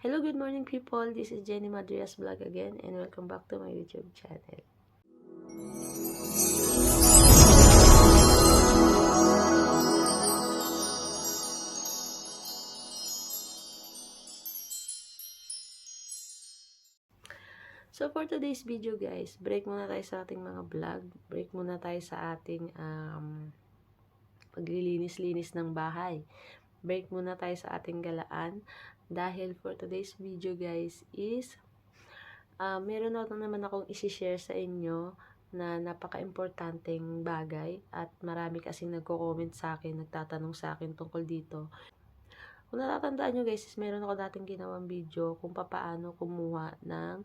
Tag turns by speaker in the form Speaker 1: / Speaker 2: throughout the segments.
Speaker 1: Hello, good morning people. This is Jenny Madrias Vlog again and welcome back to my YouTube channel. So for today's video guys, break muna tayo sa ating mga vlog. Break muna tayo sa ating paglilinis-linis ng bahay. Break muna tayo sa ating galaan. Dahil for today's video guys is meron ako naman akong isi-share sa inyo na napaka-importanteng bagay at marami kasing nagko-comment sa akin, nagtatanong sa akin tungkol dito. Kung natatandaan nyo guys, meron ako dating ginawang video kung paano kumuha ng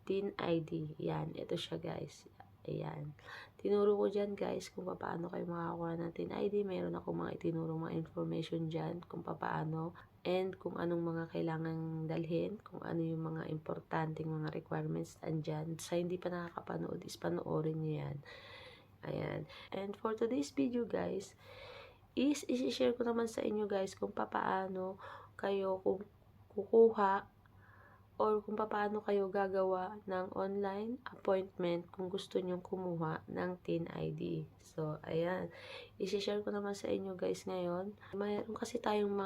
Speaker 1: TIN ID. Yan, ito siya guys. Ayan. Tinuro ko dyan guys kung paano kayo makakuha ng TIN ID. Meron ako mga itinuro mga information dyan kung paano and kung anong mga kailangang dalhin, kung ano yung mga importanteng mga requirements andyan. Sa hindi pa nakakapanood is panoorin nyo yan. Ayan. And for today's video guys, is isi-share ko naman sa inyo guys kung paano kayo kukuha or kung paano kayo gagawa ng online appointment kung gusto nyong kumuha ng TIN ID. So, ayan. Isi-share ko naman sa inyo guys ngayon. Mayroon kasi tayong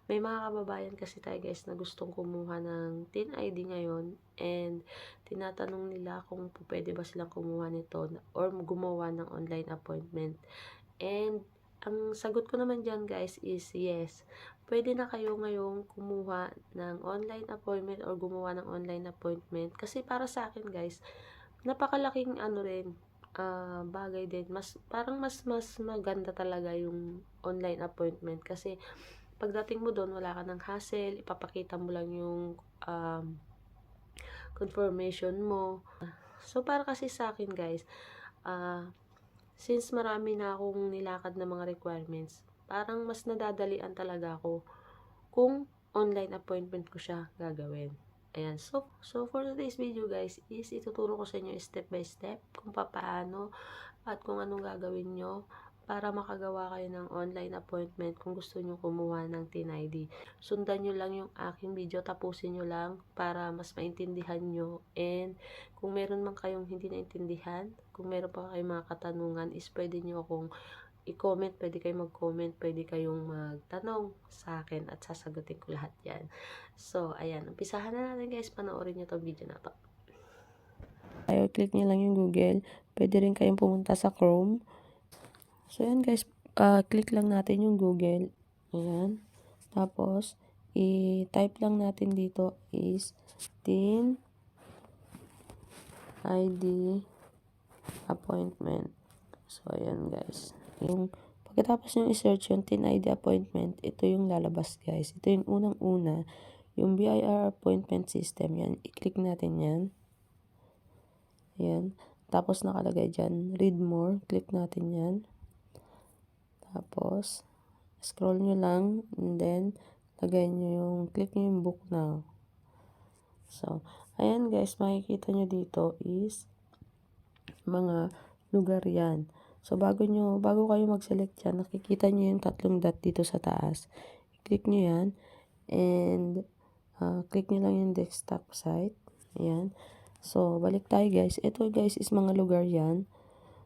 Speaker 1: may mga kababayan kasi tayo guys na gustong kumuha ng TIN ID ngayon and tinatanong nila kung pwede ba silang kumuha nito or gumawa ng online appointment. And ang sagot ko naman dyan guys is yes. Pwede na kayo ngayong kumuha ng online appointment or gumawa ng online appointment. Kasi para sa akin guys, napakalaking bagay din. Parang mas maganda talaga yung online appointment. Kasi pagdating mo doon, wala ka ng hassle. Ipapakita mo lang yung confirmation mo. So para kasi sa akin guys, since marami na akong nilakad na mga requirements, parang mas nadadalian talaga ako kung online appointment ko siya gagawin. Ayan. So for today's video guys, is ituturo ko sa inyo step by step kung paano at kung anong gagawin nyo para makagawa kayo ng online appointment kung gusto nyo kumuha ng TIN ID. Sundan nyo lang yung aking video, tapusin nyo lang para mas maintindihan nyo. And kung meron man kayong hindi naintindihan, kung meron pa kayong mga katanungan, is pwede nyo akong i-comment, pwede kayong mag-comment, pwede kayong magtanong sa akin at sasagutin ko lahat yan. So, ayan. Umpisahan na natin guys. Panoorin nyo itong video na to. Tayo, click nyo lang yung Google. Pwede rin kayong pumunta sa Chrome. So, ayan guys. Click lang natin yung Google. Ayan. Tapos, i-type lang natin dito is TIN ID appointment. So, ayan guys. Pagkatapos nyo i-search yung TIN ID appointment, ito yung lalabas guys. Ito yung unang-una, yung BIR appointment system. Yan, i-click natin yan. Yan. Tapos nakalagay dyan, read more. Click natin yan. Tapos, scroll nyo lang and then, click nyo yung book now. So, ayan guys, makikita nyo dito is mga lugar yan. So, bago kayo mag-select dyan, nakikita nyo yung tatlong dot dito sa taas. I-click nyo yan. And, click nyo lang yung desktop site. Ayan. So, balik tayo guys. Ito guys is mga lugar yan.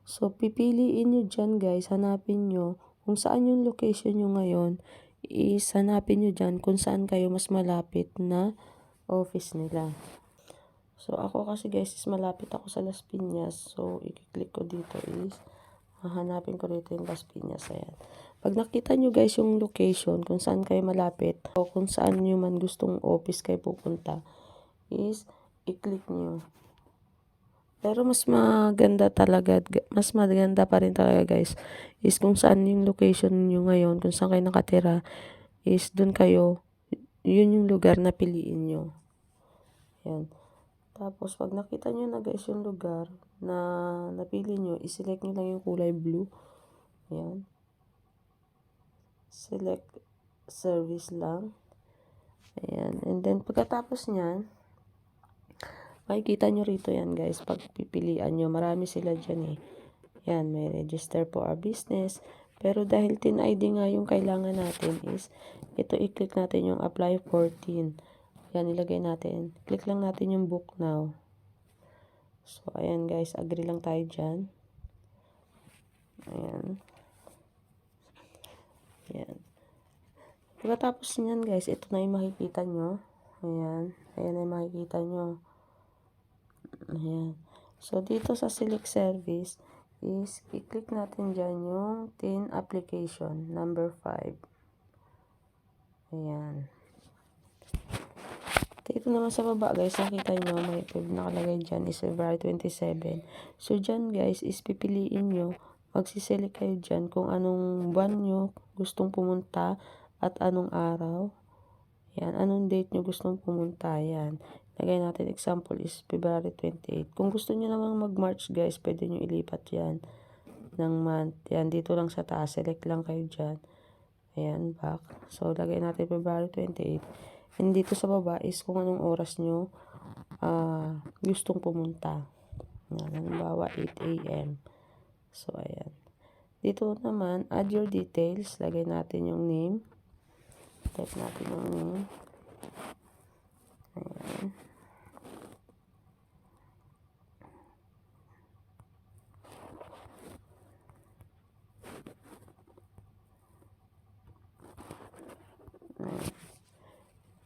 Speaker 1: So, pipiliin nyo dyan guys. Hanapin nyo kung saan yung location nyo ngayon. Hanapin nyo dyan kung saan kayo mas malapit na office nila. So, ako kasi guys is malapit ako sa Las Piñas. So, i-click ko dito is hahanapin ko rito yung Las Piñas. Ayan. Pag nakita nyo guys yung location kung saan kayo malapit o kung saan nyo man gustong office kayo pupunta is i-click nyo. Pero mas maganda pa rin talaga guys is kung saan yung location nyo ngayon, kung saan kayo nakatira is dun kayo, yun yung lugar na piliin nyo. Ayan. Tapos, pag nakita nyo na guys yung lugar na napili nyo, i-select nyo lang yung kulay blue. Ayan. Select service lang. Ayan. And then, pagkatapos nyan, makikita nyo rito yan guys. Pag pipilian nyo, marami sila dyan eh. Yan, may register for our business. Pero dahil TIN ID nga yung kailangan natin is, ito i-click natin yung apply for TIN. Yan, ilagay natin. Click lang natin yung book now. So, ayan guys, agree lang tayo dyan. Ayan. Ayan. Pagkatapos nyan guys, ito na yung makikita nyo. Ayan. Ayan na yung makikita nyo. Ayan. So, dito sa select service is, i-click natin dyan yung TIN application, number 5. Ayan. Dito naman sa baba guys, nakita nyo, may nakalagay dyan is February 27. So, dyan guys, is pipiliin nyo, magsiselect kayo dyan kung anong buwan nyo gustong pumunta at anong araw. Yan, anong date nyo gustong pumunta. Yan. Lagay natin, example is February 28. Kung gusto nyo naman mag-March guys, pwede nyo ilipat yan ng month. Yan, dito lang sa taas. Select lang kayo dyan. Ayan, back. So, lagay natin February 28. And dito sa baba is kung anong oras nyo gustong pumunta. Yan, halimbawa 8 AM. So, ayan. Dito naman, add your details. Lagay natin yung name. Type natin yung name. Ayan.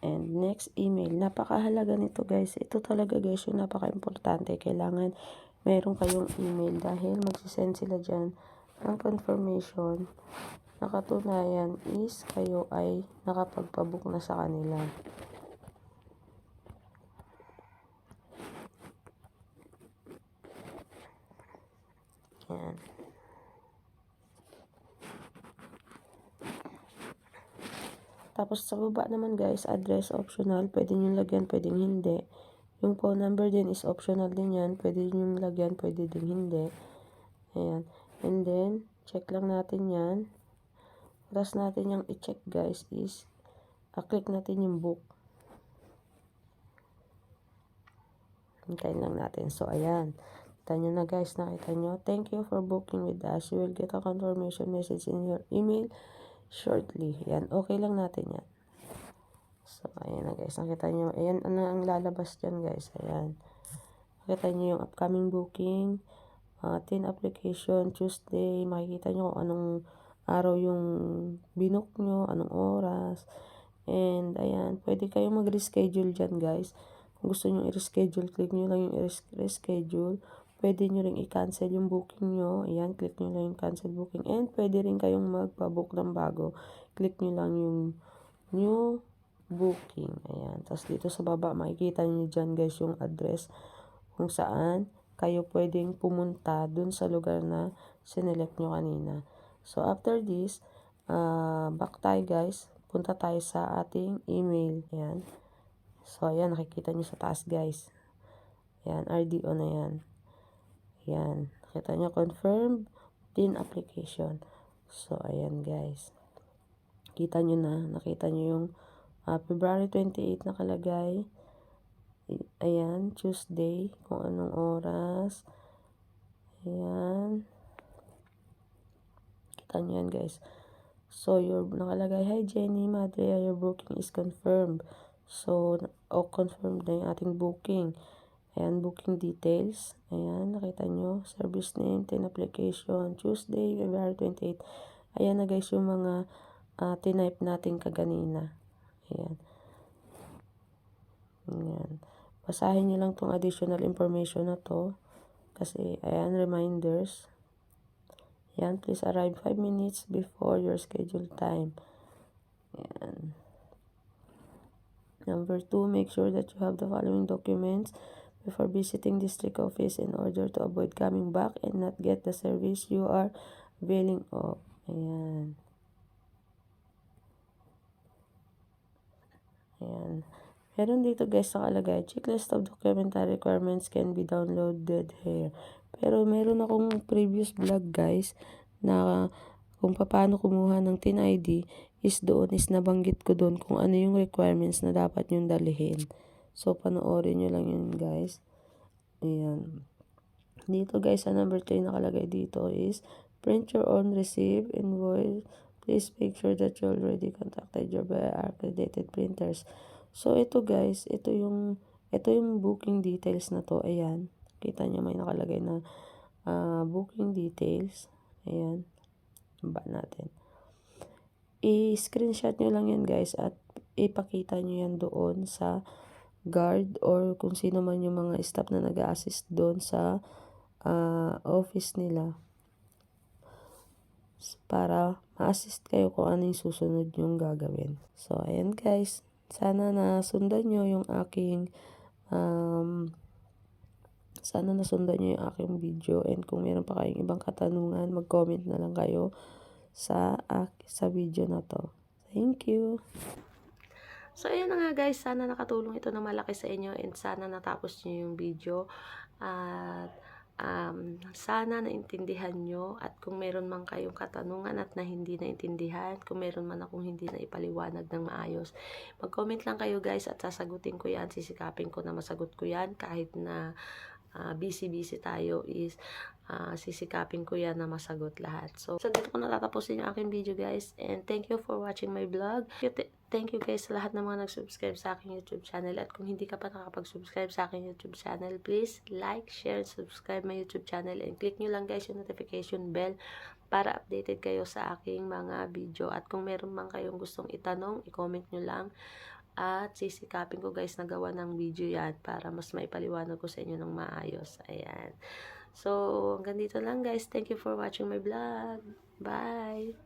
Speaker 1: And next, email. Napakahalaga nito guys. Ito talaga guys yung napaka-importante. Kailangan meron kayong email dahil magsisend sila dyan ng confirmation na katunayan is kayo ay nakapagpabook na sa kanila. Yan. Tapos sa baba naman guys, address optional. Pwede nyo lagyan, pwedeng hindi. Yung phone number din is optional din yan. Pwede nyo lagyan, pwede din hindi. Ayan. And then, check lang natin yan. Tapos natin yung i-check guys is, click natin yung book. Hintayin lang natin. So, ayan. Kita nyo na guys, nakita nyo. Thank you for booking with us. You will get a confirmation message in your email shortly. Yan, okay lang natin yan. So, ayan na guys. Nakita nyo. Ayan, ano ang lalabas dyan guys. Ayan. Nakita nyo yung upcoming booking. TIN application, Tuesday. Makikita nyo kung anong araw yung binook nyo, anong oras. And, ayan. Pwede kayong mag-reschedule dyan guys. Kung gusto nyo i-reschedule, click nyo lang yung reschedule. Pwede nyo rin i-cancel yung booking nyo. Ayan, click nyo lang yung cancel booking. And pwede rin kayong magpa-book ng bago. Click nyo lang yung new booking. Ayan. Tapos dito sa baba, makikita nyo dyan guys yung address kung saan kayo pwedeng pumunta dun sa lugar na sinelect nyo kanina. So, after this, back tayo guys. Punta tayo sa ating email. Ayan. So, ayan, nakikita nyo sa taas, guys. Ayan, RDO na yan. Ayan, nakita nyo, confirm TIN application. So, ayan, guys. Kita nyo na, nakita nyo yung February 28 nakalagay. Ayan, Tuesday, kung anong oras. Ayan. Kita nyo yan, guys. So, nakalagay, hi Jenny, Madre, your booking is confirmed. So, confirmed na yung ating booking. Ayan, booking details. Ayan, nakita nyo. Service name, TIN application, Tuesday, February 28. Ayan na guys yung mga tinype natin kaganina. Ayan. Ayan. Basahin nyo lang tong additional information na to. Kasi, ayan, reminders. Ayan, please arrive 5 minutes before your scheduled time. Ayan. Number 2, make sure that you have the following documents before visiting district office in order to avoid coming back and not get the service you are availing of. Ayan. Ayan. Meron dito guys nakalagay, checklist of documentary requirements can be downloaded here. Pero meron akong previous vlog guys na kung paano kumuha ng TIN ID is doon is nabanggit ko doon kung ano yung requirements na dapat yung dalhin. So, panoorin nyo lang yun guys. Ayan. Dito guys, sa number 3 nakalagay dito is print your own receipt invoice. Please make sure that you already contacted your accredited printers. So, ito guys, ito yung booking details na to. Ayan. Kita nyo may nakalagay na booking details. Ayan. Ba natin. I-screenshot nyo lang yan guys at ipakita nyo yan doon sa guard or kung sino man yung mga staff na nag-assist doon sa office nila para ma-assist kayo kung ano yung susunod yung gagawin. So, ayan guys. Sana nasundan nyo yung aking video, and kung meron pa kayong ibang katanungan, mag-comment na lang kayo sa video na to. Thank you. So, ayan na nga guys. Sana nakatulong ito ng malaki sa inyo and sana natapos nyo yung video. At sana naintindihan nyo, at kung meron man kayong katanungan at na hindi naintindihan, kung meron man akong hindi na ipaliwanag ng maayos, mag-comment lang kayo guys at sasagutin ko yan, sisikapin ko na masagot ko yan kahit na busy tayo, is sisikapin ko yan na masagot lahat. So dito ko natatapusin yung aking video guys, and thank you for watching my vlog. Thank you guys sa lahat ng mga nag-subscribe sa aking YouTube channel, at kung hindi ka pa nakapag-subscribe sa aking YouTube channel, please like, share, and subscribe my YouTube channel, and click nyo lang guys yung notification bell para updated kayo sa aking mga video. At kung meron man kayong gustong itanong, i-comment nyo lang at sisikapin ko guys na gawa ng video yan para mas maipaliwanag ko sa inyo ng maayos. Ayan. So, hanggang dito lang guys. Thank you for watching my vlog. Bye!